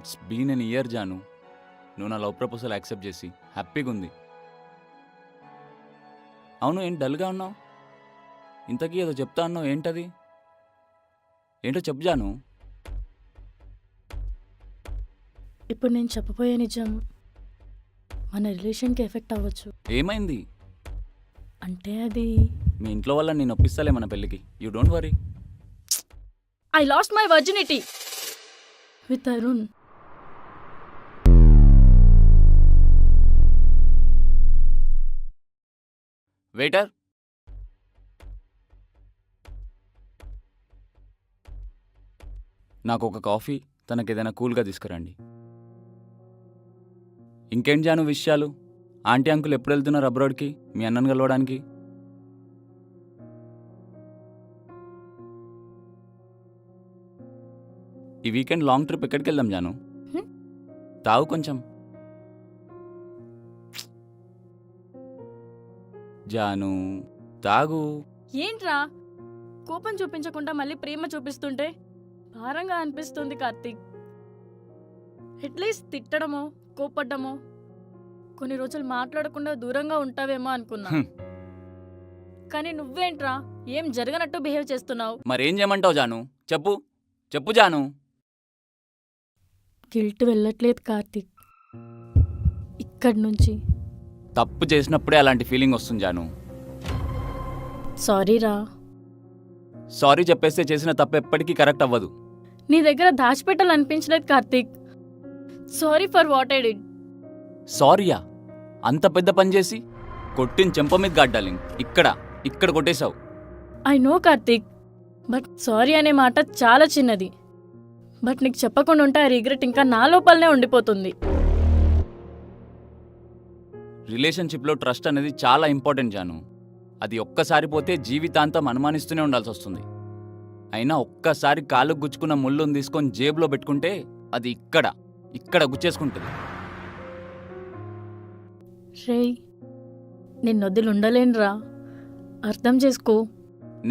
It's been an year జాను. నువ్వు నా లవ్ ప్రపోజల్ యాక్సెప్ట్ చేసి హ్యాపీగా ఉంది. అవును, ఏంటి డల్గా ఉన్నావు? ఇంతకీ ఏదో చెప్తా అన్నావు, ఏంటది? ఏంటో చెప్పు జాను. ఇప్పుడు నేను చెప్పబోయే నిజం మన రిలేషన్కి ఎఫెక్ట్ అవ్వచ్చు. ఏమైంది? అంటే అది మీ ఇంట్లో వల్ల నేను ఒప్పిస్తాలే మన పెళ్ళికి. You don't worry. I lost my virginity with Arun. Waiter, నాకు ఒక కాఫీ, తనకి ఏదైనా కూల్గా తీసుకురండి. ఇంకేం జాను విషయాలు? ఆంటీ అంకుల్ ఎప్పుడు వెళ్తున్నారు అబ్రాడ్కి మీ అన్నను కలవడానికి? ఈ వీకెండ్ లాంగ్ ట్రిప్ ఎక్కడికి వెళ్దాం జాను? తాగు కొంచెం. జాను తాగు. ఏంట్రా కోపం చూపించకుండా మళ్ళీ ప్రేమ చూపిస్తుంటే భారంగా అనిపిస్తుంది కార్తీక్. అట్లీస్ట్ తిట్టడమో కోపడ్డమో కొన్ని రోజులు మాట్లాడకుండా దూరంగా ఉంటావేమో అనుకున్నా. కానీ నువ్వేంట్రా ఏం జరగనట్టు బిహేవ్ చేస్తున్నావు. మరేం చేయమంటావు జాను? చెప్పు చెప్పు జాను. గిల్ట్ వెళ్ళట్లేదు కార్తీక్. ఇక్కడి నుంచి తప్పు చేసినప్పుడే అలాంటి ఫీలింగ్ వస్తుంది జాను. సారీరా. సారీ చెప్పేస్తే చేసిన తప్పు ఎప్పటికీ కరెక్ట్ అవ్వదు. నీ దగ్గర దాచిపెట్టాలనిపించలేదు Karthik. Sorry for what I did. సారీయా? అంత పెద్ద పని చేసి కొట్టిన చెంప మీద గాడ్డాలింగ్ ఇక్కడ కొట్టేశావు. I know Karthik, but sorry అనే మాట చాలా చిన్నది. బట్ నీకు చెప్పకుండా ఉంటే ఆ రిగ్రెట్ ఇంకా నా లోపలనే ఉండిపోతుంది. రిలేషన్షిప్లో ట్రస్ట్ అనేది చాలా ఇంపార్టెంట్ జాను. అది ఒక్కసారి పోతే జీవితాంతం అనుమానిస్తూనే ఉండాల్సి వస్తుంది. అయినా ఒక్కసారి కాళ్ళకు గుచ్చుకున్న ముళ్ళును తీసుకొని జేబులో పెట్టుకుంటే అది ఇక్కడ గుచ్చేసుకుంటుంది. రేయ్, నిన్నొద్దులు ఉండలేనురా, అర్థం చేసుకో.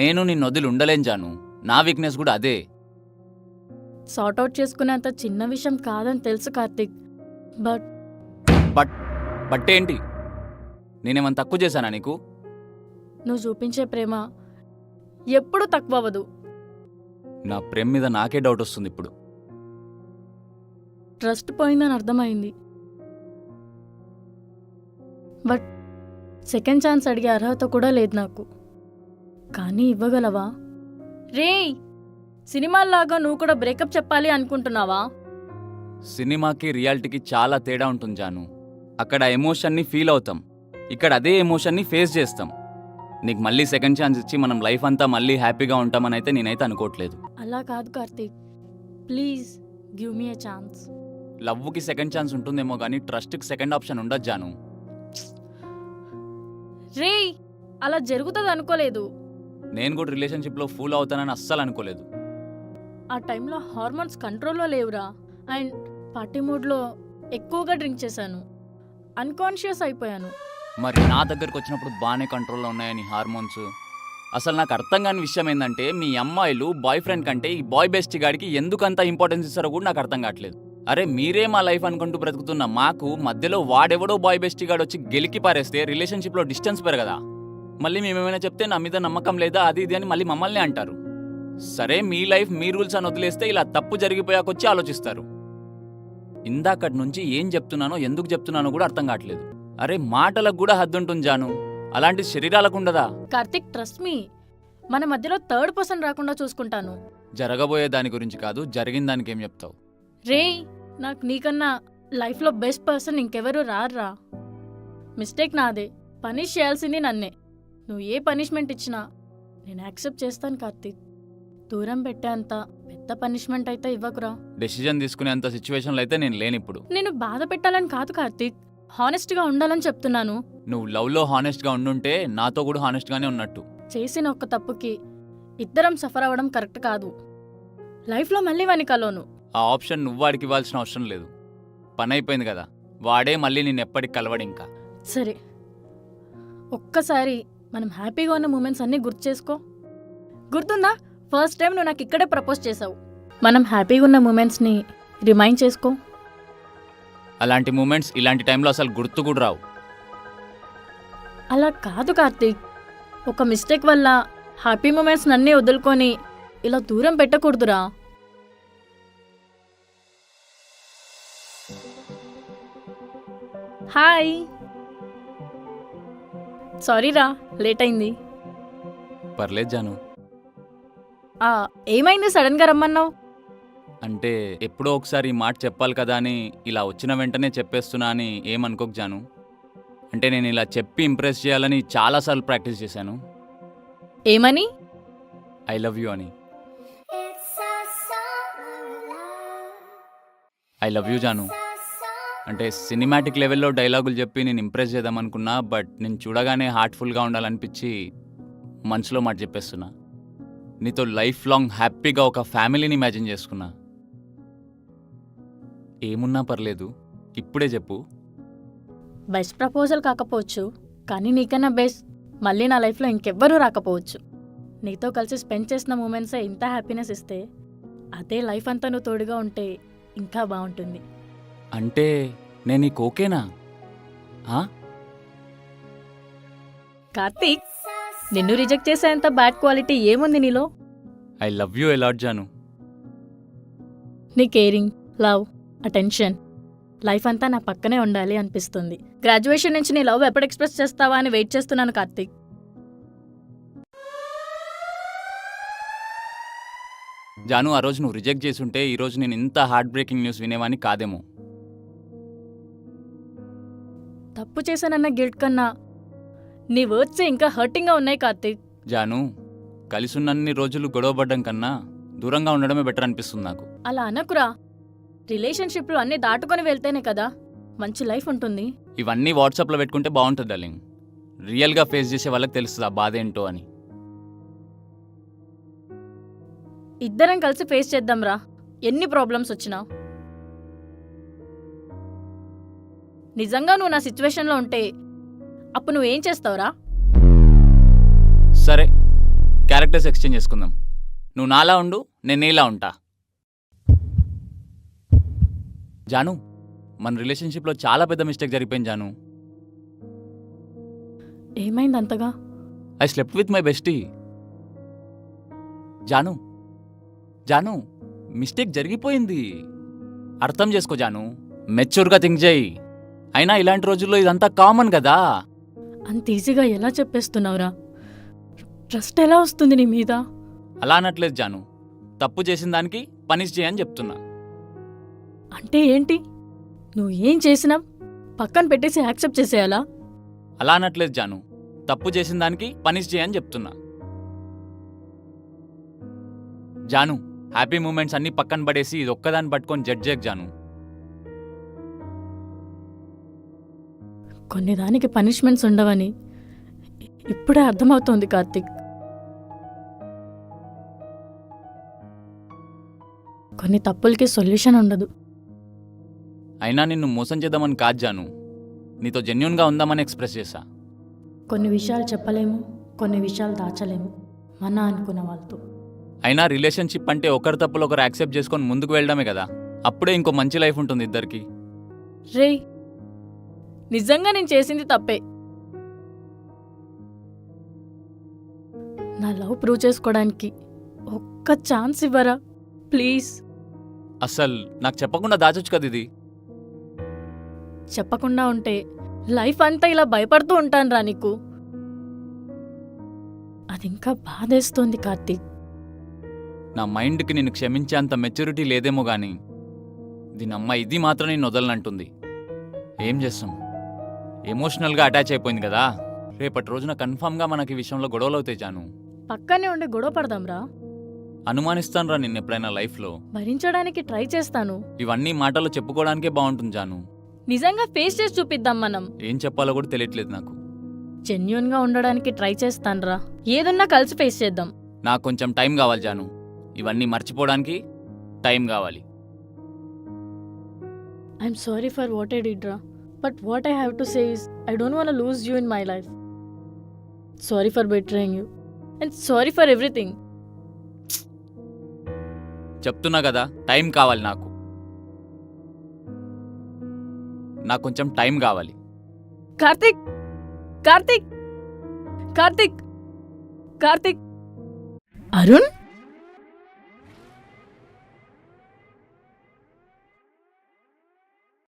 నేను నిన్ను వదిలి ఉండలేను జాను. నా వీక్నెస్ కూడా అదే. సార్ట్అవుట్ చేసుకునేంత చిన్న విషయం కాదని తెలుసు కార్తీక్. బట్ బట్ ఏంటి? నేనేమన్నా తక్కువ చేశానా నీకు? నువ్వు చూపించే ప్రేమ ఎప్పుడూ తక్కువ అవ్వదు. నా ప్రేమ మీద నాకే డౌట్ వస్తుంది ఇప్పుడు. ట్రస్ట్ పోయిందని అర్థమైంది. బట్ సెకండ్ ఛాన్స్ అడిగే అర్హత కూడా లేదు నాకు. కానీ ఇవ్వగలవా? రేయ్, సినిమాల్లాగా నువ్వు కూడా బ్రేకప్ చెప్పాలి అనుకుంటున్నావా? సినిమాకి రియాలిటీకి చాలా తేడా ఉంటుంది జాను. అక్కడ ఎమోషన్ని ఫీల్ అవుతాం, ఇక్కడ అదే ఎమోషన్ని ఫేస్ చేస్తాం. నీకు మళ్ళీ సెకండ్ ఛాన్స్ ఇచ్చి మనం లైఫ్ అంతా మళ్ళీ హ్యాపీగా ఉంటామని అయితే నేనైతే అనుకోవట్లేదు. అలా కాదు Karthik, please give me a chance. లవ్కి సెకండ్ ఛాన్స్ ఉంటుందేమో కానీ ట్రస్ట్కి సెకండ్ ఆప్షన్ ఉండదు జాను. రేయ్, అలా జరుగుతుంది అనుకోలేదు. నేను కూడా రిలేషన్షిప్లో ఫూల్ అవుతానని అస్సలు అనుకోలేదు. ఆ టైంలో హార్మోన్స్ కంట్రోల్లో లేవురా. అండ్ పార్టీ మూడ్లో ఎక్కువగా డ్రింక్ చేశాను. అన్కాన్షియస్ అయిపోయాను. మరి నా దగ్గరకు వచ్చినప్పుడు బాగానే కంట్రోల్లో ఉన్నాయని హార్మోన్స్. అసలు నాకు అర్థం కాని విషయం ఏంటంటే మీ అమ్మాయిలు బాయ్ ఫ్రెండ్ కంటే ఈ బాయ్ బెస్ట్ గాడికి ఎందుకంత ఇంపార్టెన్స్ ఇస్తారో కూడా నాకు అర్థం కావట్లేదు. అరే మీరే మా లైఫ్ అనుకుంటూ బ్రతుకుతున్న మాకు మధ్యలో వాడెవడో బాయ్ బెస్ట్ గాడు వచ్చి గెలికి పారేస్తే రిలేషన్షిప్లో డిస్టెన్స్ పెరగదా? మళ్ళీ మేమేమైనా చెప్తే నా మీద నమ్మకం లేదా అది ఇది అని మళ్ళీ మమ్మల్ని అంటారు. సరే మీ లైఫ్ మీ రూల్స్ అని వదిలేస్తే ఇలా తప్పు జరిగిపోయాకొచ్చి ఆలోచిస్తారు. ఇందాకటి నుంచి ఏం చెప్తున్నానో ఎందుకు చెప్తున్నానో కూడా అర్థం కావట్లేదు. అరే మాటలకు కూడా హద్దుంటుంది జాను, అలాంటి శరీరాలకు ఉండదా? కార్తిక్, ట్రస్ట్ మీ, మన మధ్యలో థర్డ్ పర్సన్ రాకుండా చూసుకుంటాను. జరగబోయే దాని గురించి కాదు, జరిగిన దానికి ఏం చెప్తావు? రేయ్, నాకు నీకన్నా లైఫ్లో బెస్ట్ పర్సన్ ఇంకెవరూ రారా. మిస్టేక్ నాదే, పనిష్ చేయాల్సింది నన్నే. నువ్వు ఏ పనిష్మెంట్ ఇచ్చినా నేను యాక్సెప్ట్ చేస్తాను కార్తీక్. దూరం పెట్టేంత పెద్ద పనిష్మెంట్ అయితే ఇవ్వకురా. డెసిజన్ తీసుకునేంత సిచ్యువేషన్లో అయితే నేను లేనిప్పుడు. నేను బాధ పెట్టాలని కాదు కార్తీక్, హానెస్ట్గా ఉండాలని చెప్తున్నాను. నువ్వు లవ్లో హానెస్ట్గా ఉండుంటే నాతో కూడా హానెస్ట్గానే ఉన్నట్టు. చేసిన ఒక్క తప్పుకి ఇద్దరం సఫర్ అవ్వడం కరెక్ట్ కాదు. లైఫ్లో మళ్ళీ వాని కలోను. ఆ ఆప్షన్ నువ్వు వాడికి ఇవ్వాల్సిన అవసరం లేదు. పని అయిపోయింది కదా, వాడే మళ్ళీ నేను ఎప్పటికి కలవడు ఇంకా. సరే, ఒక్కసారి మనం హ్యాపీగా ఉన్న మూమెంట్స్ అన్నీ గుర్తు చేసుకో. గుర్తుందా, ఫస్ట్ టైం నువ్వు నాకు ఇక్కడే ప్రపోజ్ చేసావు. మనం హ్యాపీగా ఉన్న మూమెంట్స్ని రిమైండ్ చేసుకో. అలాంటి మూమెంట్స్ ఇలాంటి టైంలో అసలు గుర్తు కూడా రావు. అలా కాదు కార్తీక్, ఒక మిస్టేక్ వల్ల హ్యాపీ మూమెంట్స్ నన్నే వదులుకొని ఇలా దూరం పెట్టకూడదురా. హాయ్, సారీరా లేట్ అయింది. పర్లేదు జాను. ఏమైంది సడన్గా రమ్మన్నావు? అంటే ఎప్పుడో ఒకసారి ఈ మాట చెప్పాలి కదా అని ఇలా వచ్చిన వెంటనే చెప్పేస్తున్నా అని ఏమనుకోకు జాను. అంటే నేను ఇలా చెప్పి ఇంప్రెస్ చేయాలని చాలాసార్లు ప్రాక్టీస్ చేశాను. ఏమని? ఐ లవ్ యూ అని. ఐ లవ్ యూ జాను. అంటే సినిమాటిక్ లెవెల్లో డైలాగులు చెప్పి నేను ఇంప్రెస్ చేద్దామనుకున్నా, బట్ నేను చూడగానే హార్ట్ఫుల్గా ఉండాలనిపించి మనసులో మాట చెప్పేస్తున్నా. నీతో లైఫ్ లాంగ్ హ్యాపీగా ఒక ఫ్యామిలీని ఇమాజిన్ చేసుకున్నా. ఏమున్నా పర్లేదు, ఇప్పుడే చెప్పు. బెస్ట్ ప్రపోజల్ కాకపోవచ్చు, కానీ నీకన్నా బెస్ట్ మళ్ళీ నా లైఫ్లో ఇంకెవ్వరూ రాకపోవచ్చు. నీతో కలిసి స్పెండ్ చేసిన మూమెంట్సే ఇంత హ్యాపీనెస్ ఇస్తే, అదే లైఫ్ అంతా నువ్వు తోడుగా ఉంటే ఇంకా బాగుంటుంది. అంటే నేను నీకు ఓకేనా? కార్తీక్, నిన్ను రిజెక్ట్ చేసేంత బ్యాడ్ క్వాలిటీ ఏముంది నీలో? ఐ లవ్ యూ ఎలాట్ జాను. నీ కేరింగ్, లవ్, అటెన్షన్ లైఫ్ అంతా నా పక్కనే ఉండాలి అనిపిస్తుంది. గ్రాడ్యుయేషన్ నుంచి నీ లవ్ ఎప్పుడు ఎక్స్ప్రెస్ చేస్తావా అని వెయిట్ చేస్తున్నాను కార్తీక్. జాను, ఆ రోజు నువ్వు రిజెక్ట్ చేసుంటే ఈరోజు నేను ఇంత హార్ట్ బ్రేకింగ్ న్యూస్ వినేవాని కాదేమో. తప్పు చేశానన్న గిల్ట్ కన్నా నీ వర్డ్స్ ఇంకా హర్టింగ్గా ఉన్నాయి కార్తీక్. జాను, కలిసున్నన్ని రోజులు గొడవపడ్డం కన్నా దూరంగా ఉండడమే బెటర్ అనిపిస్తుంది నాకు. అలా అనకురా. రిలేషన్షిప్లో అన్నీ దాటుకొని వెళ్తేనే కదా మంచి లైఫ్ ఉంటుంది. ఇవన్నీ వాట్సాప్లో పెట్టుకుంటే బాగుంటుంది డార్లింగ్. రియల్గా ఫేస్ చేసే వాళ్ళకి తెలుస్తుంది ఆ బాధ ఏంటో అని. ఇద్దరం కలిసి ఫేస్ చేద్దాంరా, ఎన్ని ప్రాబ్లమ్స్ వచ్చినా. నిజంగా నువ్వు నా సిచ్యువేషన్లో ఉంటే అప్పుడు నువ్వేం చేస్తావురా? సరే, క్యారెక్టర్స్ ఎక్స్చేంజ్ చేసుకుందాం. నువ్వు నాలా ఉండు, నేను నీలా ఉంటా. జాను, మన రిలేషన్షిప్లో చాలా పెద్ద మిస్టేక్ జరిగిపోయింది జాను. ఏమైంది అంతగా? I slept with my bestie. జాను జాను, మిస్టేక్ జరిగిపోయింది. అర్థం చేసుకో జాను, మెచ్యూర్గా థింక్ చేయి. అయినా ఇలాంటి రోజుల్లో ఇదంతా కామన్ కదా. అంత ఈజీగా ఎలా చెప్పేస్తున్నావురా? ట్రస్ట్ ఎలా వస్తుంది నీ మీద? అలా అనట్లేదు జాను, తప్పు చేసిన దానికి పనిష్ చేయని చెప్తున్నా. అంటే ఏంటి? నువ్వు ఏం చేసినా పక్కన పెట్టేసి యాక్సెప్ట్ చేసేయాలా? అలా అనట్లేదు జాను, తప్పు చేసిన దానికి పనిష్ చేయని చెప్తున్నా. జాను, హ్యాపీ మూమెంట్స్ అన్నీ పక్కన పడేసి ఇది ఒక్కదాన్ని పట్టుకొని జడ్జ్ చేయకు జాను. కొన్ని దానికి పనిష్మెంట్స్ ఉండవని ఇప్పుడే అర్థమవుతోంది కార్తీక్. కొన్ని తప్పులకి సొల్యూషన్ ఉండదు. అయినా నిన్ను మోసం చేద్దామని కాదు జాను, నీతో జెన్యూన్గా ఉందామని ఎక్స్ప్రెస్ చేశా. కొన్ని విషయాలు చెప్పలేము, కొన్ని విషయాలు దాచలేము మన అనుకున్న వాళ్ళతో. అయినా రిలేషన్షిప్ అంటే ఒకరి తప్పులు ఒకరు యాక్సెప్ట్ చేసుకొని ముందుకు వెళ్ళడమే కదా. అప్పుడే ఇంకో మంచి లైఫ్ ఉంటుంది ఇద్దరికి. రే, నిజంగా నేను చేసింది తప్పే. నా లవ్ ప్రూవ్ చేసుకోవడానికి ఒక్క ఛాన్స్ ఇవ్వరా ప్లీజ్? అసలు నాకు చెప్పకుండా దాచొచ్చు కదా ఇది. చెప్పకుండా ఉంటే లైఫ్ అంతా ఇలా భయపడుతూ ఉంటానురా నీకు. అది ఇంకా బాధేస్తోంది కార్తీక్. నా మైండ్కి నిన్ను క్షమించేంత మెచ్యూరిటీ లేదేమో గానీ దీని అమ్మ ఇది మాత్రం నేను వదలనంటుంది. ఏం చేస్తాం, ఎమోషనల్గా అటాచ్ అయిపోయింది కదా. రేపటి రోజున కన్ఫామ్గా మనకి ఈ విషయంలో గొడవలు అవుతాయి జాను. పక్కనే ఉండి గొడవ పడదాంరా. అనుమానిస్తానురా నిన్ను ఎప్పుడైనా లైఫ్లో. భరించడానికి ట్రై చేస్తాను. ఇవన్నీ మాటలు చెప్పుకోవడానికే బాగుంటుంది జాను. నిజంగా ఫేస్ చేసి చూపిద్దాం మనం. ఏం చెప్పాలో కూడా తెలియట్లేదు నాకు. జెన్యూన్గా ఉండడానికి ట్రై చేస్తానురా. ఏదున్నా కలిసి ఫేస్ చేద్దాం. నాకు కొంచెం టైం కావాలి జాను. ఇవన్నీ మర్చిపోవడానికి టైం కావాలి. I'm sorry for what I did రా. But what I have to say is I don't want to lose you in my life. Sorry for betraying you and sorry for everything. చెప్తున్నా కదా, time కావాలి నాకు. నాకు కొంచెం time కావాలి. కార్తిక్ కార్తిక్ కార్తిక్ కార్తిక్ అరుణ్